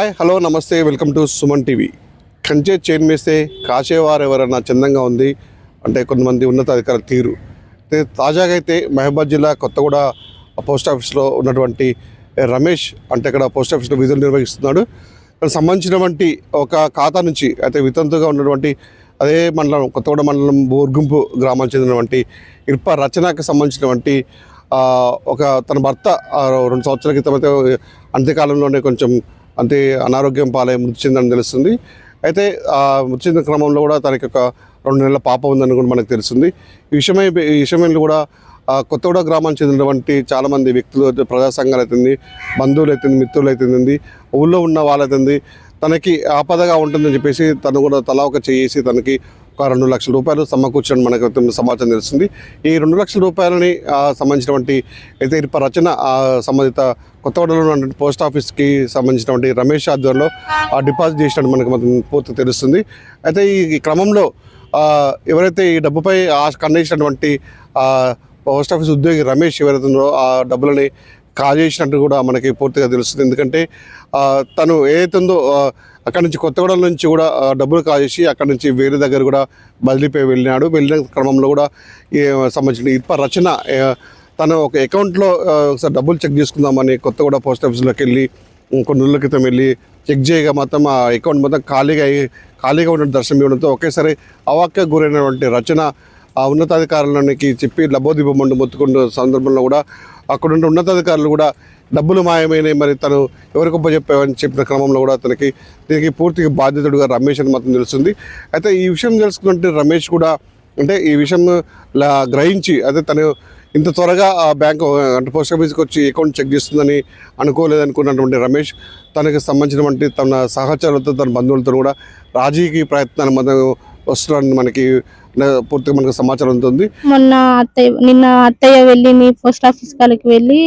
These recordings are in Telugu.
హాయ్ హలో నమస్తే వెల్కమ్ టు సుమన్ టీవీ. కంచె చైన్ వేస్తే కాసేవారు ఎవరన్నా చందంగా ఉంది అంటే కొంతమంది ఉన్నతాధికారుల తీరు. తాజాగా అయితే మహబూబాద్ జిల్లా కొత్తగూడ పోస్ట్ ఆఫీస్లో ఉన్నటువంటి రమేష్ అంటే ఇక్కడ పోస్ట్ ఆఫీస్లో విధులు నిర్వహిస్తున్నాడు. దానికి సంబంధించినటువంటి ఒక ఖాతా నుంచి అయితే వితంతుగా ఉన్నటువంటి అదే మండలం కొత్తగూడ మండలం బోర్గుంపు గ్రామానికి చెందినటువంటి ఇర్ప రచనకు సంబంధించినటువంటి ఒక తన భర్త 2 సంవత్సరాల క్రితం అయితే అంత్యకాలంలోనే కొంచెం అంటే అనారోగ్యం పాలై మృతి చెందని తెలుస్తుంది. అయితే మృతి చెందిన క్రమంలో కూడా తనకి ఒక 2 నెలల పాప ఉందని కూడా మనకు తెలుస్తుంది. ఈ విషయంలో కూడా కొత్తగూడ గ్రామానికి చెందినటువంటి చాలామంది వ్యక్తులు, ప్రజా సంఘాలు అవుతుంది, బంధువులు అవుతుంది, మిత్రులు అవుతుంది, ఊళ్ళో ఉన్న వాళ్ళైతుంది తనకి ఆపదగా ఉంటుందని చెప్పేసి తను కూడా తలా ఒక చేసి తనకి ఒక 2 లక్షల రూపాయలు సమకూర్చడం మనకు సమాచారం తెలుస్తుంది. ఈ 2 లక్షల రూపాయలని సంబంధించినటువంటి అయితే ఇర్ప రచన సంబంధిత కొత్తగూడలో ఉన్నటువంటి పోస్ట్ ఆఫీస్కి సంబంధించినటువంటి రమేష్ ఆధ్వర్యంలో డిపాజిట్ చేసినట్టు మనకు పూర్తి తెలుస్తుంది. అయితే ఈ క్రమంలో ఎవరైతే ఈ డబ్బుపై ఖండించినటువంటి పోస్ట్ ఆఫీస్ ఉద్యోగి రమేష్ ఎవరైతే ఉందో ఆ డబ్బులని కాజేసినట్టు కూడా మనకి పూర్తిగా తెలుస్తుంది. ఎందుకంటే తను ఏదైతే ఉందో అక్కడి నుంచి కొత్తగూడెం నుంచి కూడా డబ్బులు కాజేసి అక్కడి నుంచి వేరే దగ్గర కూడా బదిలీపై వెళ్ళిన క్రమంలో కూడా సంబంధించిన ఇర్ప రచన తను ఒక అకౌంట్లో ఒకసారి డబ్బులు చెక్ చేసుకుందామని కొత్తగూడ పోస్ట్ ఆఫీస్లోకి వెళ్ళి కొన్ని రోజుల క్రితం వెళ్ళి చెక్ చేయగా మొత్తం ఆ అకౌంట్ మొత్తం ఖాళీగా ఉన్న దర్శనం ఇవ్వడంతో ఒకేసారి అవాక్య గురైనటువంటి రచన ఆ ఉన్నతాధికారులకి చెప్పి లబోదిబొమ్మండు మొత్తుకున్న సందర్భంలో కూడా అక్కడున్న ఉన్నతాధికారులు కూడా డబ్బులు మాయమైనవి, మరి తను ఎవరికి చెప్పామని చెప్పిన క్రమంలో కూడా దీనికి పూర్తిగా బాధ్యతడుగా రమేష్ అని మాత్రం తెలుస్తుంది. అయితే ఈ విషయం తెలుసుకున్నట్టు రమేష్ కూడా అంటే ఈ విషయం గ్రహించి అయితే తను ఇంత త్వరగా ఆ బ్యాంకు అంటే పోస్ట్ ఆఫీస్కి వచ్చి అకౌంట్ చెక్ చేస్తుందని అనుకోలేదనుకున్నటువంటి రమేష్ తనకి సంబంధించినటువంటి తన సహచరులతో తన బంధువులతో కూడా రాజీకి ప్రయత్నాన్ని మనం వస్తున్నారని మనకి పూర్తిగా మనకు సమాచారం ఉంటుంది. నిన్న అత్తయ్య వెళ్ళి పోస్ట్ ఆఫీస్ కాడికి వెళ్ళి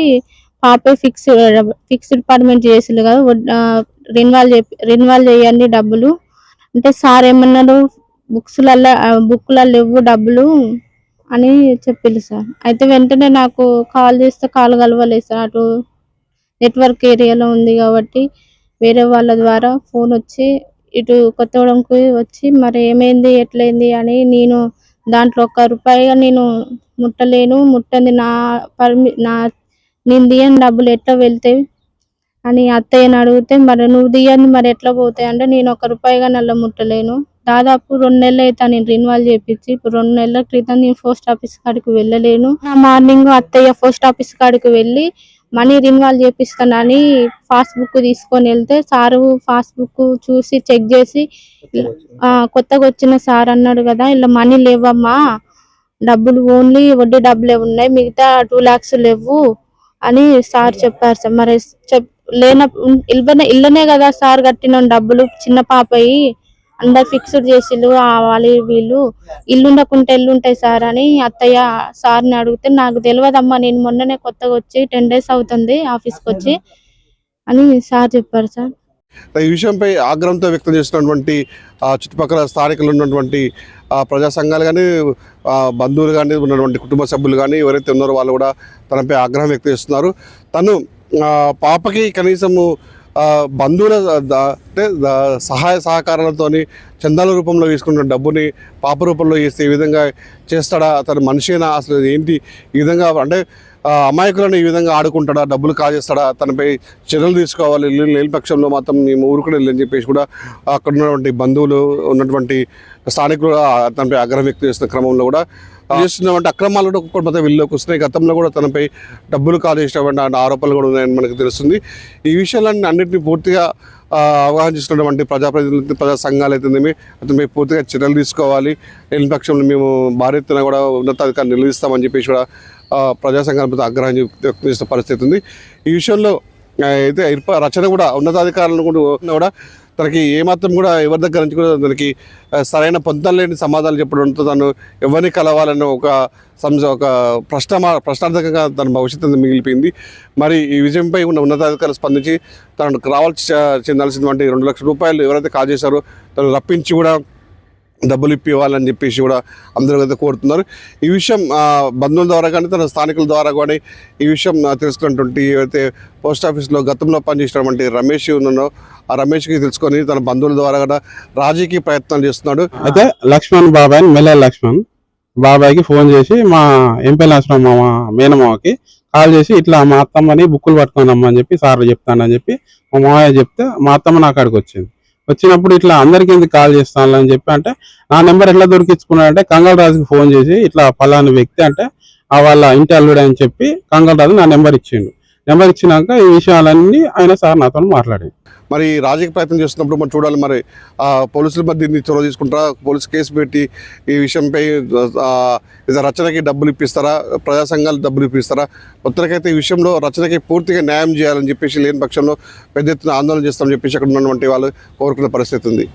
పాపే ఫిక్స్డ్ డిపార్ట్మెంట్ చేసిరు కదా, రెన్యువల్ చేయండి డబ్బులు అంటే సార్ ఏమన్నారు బుక్లలో లేవు డబ్బులు అని చెప్పిల్లు సార్. అయితే వెంటనే నాకు కాల్ చేస్తే కాల్ కలవలేదు సార్. అటు నెట్వర్క్ ఏరియాలో ఉంది కాబట్టి వేరే వాళ్ళ ద్వారా ఫోన్ వచ్చి ఇటు కొత్తగూడెంకి వచ్చి మరి ఏమైంది ఎట్లయింది అని నేను దాంట్లో 1 రూపాయిగా నేను ముట్టంది నేను తీయని డబ్బులు ఎట్లా వెళ్తాయి అని అత్తయ్యని అడిగితే మరి నువ్వు తీయండి మరి ఎట్లా పోతాయి అంటే నేను 1 రూపాయిగా నల్ల ముట్టలేను. దాదాపు 2 నెలలు అయితే నేను రెన్యువల్ చేపించి ఇప్పుడు 2 నెలల క్రితం నేను పోస్ట్ ఆఫీస్ కాడికి వెళ్ళలేను. మార్నింగ్ అత్తయ్య పోస్ట్ ఆఫీస్ కాడికి వెళ్ళి మనీ రెన్యువల్ చేపిస్తానని పాస్బుక్ తీసుకొని వెళ్తే సారు పాస్బుక్ చూసి చెక్ చేసి కొత్తగా వచ్చిన సార్ అన్నాడు కదా ఇలా మనీ లేవమ్మా, డబ్బులు ఓన్లీ వడ్డీ డబ్బులే ఉన్నాయి, మిగతా 2 lakhs లేవు అని సార్ చెప్పారు సార్. మరి ఇల్లనే కదా సార్ కట్టిన డబ్బులు, చిన్న పాపయి అందరు ఫిక్స్డ్ చేసిళ్ళు వాళ్ళు వీళ్ళు, ఇల్లు ఉండకుంటే ఎల్లుంటాయి సార్ అని అత్తయ్య సార్ని అడిగితే నాకు తెలియదమ్మా, నేను మొన్ననే కొత్తగా వచ్చి 10 days అవుతుంది ఆఫీస్కి వచ్చి అని సార్ చెప్పారు సార్. ఈ విషయంపై ఆగ్రహంతో వ్యక్తం చేసినటువంటి చుట్టుపక్కల స్థానికులు ఉన్నటువంటి ప్రజా సంఘాలు కానీ బంధువులు కానీ ఉన్నటువంటి కుటుంబ సభ్యులు కానీ ఎవరైతే ఉన్నారో వాళ్ళు కూడా తనపై ఆగ్రహం వ్యక్తం చేస్తున్నారు. తను పాపకి కనీసము బంధువుల అంటే సహాయ సహకారాలతో చందాల రూపంలో తీసుకున్న డబ్బుని పాప రూపంలో చేస్తే ఈ విధంగా చేస్తాడా, అతను మనిషినా అసలు ఏంటి, ఈ విధంగా అంటే అమాయకులను ఈ విధంగా ఆడుకుంటాడా, డబ్బులు కాజేస్తాడా, తనపై చర్యలు తీసుకోవాలి, లేని పక్షంలో మాత్రం మేము ఊరుకుని వెళ్ళని చెప్పేసి కూడా అక్కడ ఉన్నటువంటి బంధువులు ఉన్నటువంటి స్థానికులు తనపై ఆగ్రహం వ్యక్తం చేస్తున్న క్రమంలో కూడా చేస్తున్నటువంటి అక్రమాలు కూడా ఒక్కొక్కటి మొత్తం వెళ్ళలోకి వస్తున్నాయి. గతంలో కూడా తనపై డబ్బులు కాజేసినటువంటి ఆరోపణలు కూడా ఉన్నాయని మనకు తెలుస్తుంది. ఈ విషయాలన్నీ అన్నింటినీ పూర్తిగా అవగాహన చేస్తున్నటువంటి ప్రజాప్రతినిధులు, ప్రజా సంఘాలు అయితేనేమి అతనిపై పూర్తిగా చర్యలు తీసుకోవాలి, లేని పక్షంలో మేము భారీ ఎత్తున కూడా ఉన్నతాధికారులు నిలదీస్తామని చెప్పేసి కూడా ప్రజా సంఘాలపై ఆగ్రహం వ్యక్తం చేసిన పరిస్థితి ఉంది. ఈ విషయంలో అయితే ఇర్ప రచన కూడా ఉన్నతాధికారులను కూడా తనకి ఏమాత్రం కూడా ఎవరి దగ్గర నుంచి కూడా తనకి సరైన పొందం లేని సమాధానాలు చెప్పడంతో తను ఎవరిని కలవాలని ఒక ప్రశ్నార్థకంగా తన భవిష్యత్తు మిగిలిపోయింది. మరి ఈ విజయంపై ఉన్న ఉన్నతాధికారులు స్పందించి తనకు చెందాల్సినటువంటి 2 లక్షల రూపాయలు ఎవరైతే కాజేశారో తను రప్పించి కూడా డబ్బులు ఇవ్వాలని చెప్పేసి కూడా అందరూ అయితే కోరుతున్నారు. ఈ విషయం బంధువుల ద్వారా కానీ తన స్థానికుల ద్వారా కానీ ఈ విషయం తెలుసుకున్నటువంటి ఏవైతే పోస్ట్ ఆఫీస్లో గతంలో పనిచేసినటువంటి రమేష్ ఉన్నాడో ఆ రమేష్కి తెలుసుకొని తన బంధువుల ద్వారా కూడా రాజీకి ప్రయత్నాలు చేస్తున్నాడు. అయితే లక్ష్మణ్ బాబాయ్ మెల్ల లక్ష్మణ్ బాబాయ్కి ఫోన్ చేసి మా ఎంపీ లక్ష్మణ్ మా మేనమావకి కాల్ చేసి ఇట్లా మా అత్తమ్మని బుక్కులు పట్టుకొని రమ్మని చెప్పి సార్ చెప్తానని చెప్పి మా మావయ్య చెప్తే మా అత్తమ్మ నా కాడికి వచ్చింది. వచ్చినప్పుడు ఇట్లా అందరికి ఎందుకు కాల్ చేస్తాను అని చెప్పి అంటే నా నెంబర్ ఎట్లా దొరికించుకున్నాడంటే కంగల్ రాజుకి ఫోన్ చేసి ఇట్లా పలానా వ్యక్తి అంటే ఆ వాళ్ళ ఇంటి అల్లుడు అని చెప్పి కంగల్ రాజు నా నెంబర్ ఇచ్చిండు. నెంబర్ ఇచ్చినాక ఈ విషయాలన్నీ ఆయన సార్ నాతో మాట్లాడి మరి రాజకీయ ప్రయత్నం చేస్తున్నప్పుడు మనం చూడాలి. మరి పోలీసుల మధ్య దీన్ని చొరవ తీసుకుంటారా, పోలీసు కేసు పెట్టి ఈ విషయంపై రచనకి డబ్బులు ఇప్పిస్తారా, ప్రజా సంఘాలు డబ్బులు ఇప్పిస్తారా? మొత్తానికైతే ఈ విషయంలో రచనకి పూర్తిగా న్యాయం చేయాలని చెప్పేసి లేని పక్షంలో పెద్ద ఎత్తున ఆందోళన చేస్తామని చెప్పేసి అక్కడ ఉన్నటువంటి వాళ్ళు కోరుకున్న పరిస్థితి ఉంది.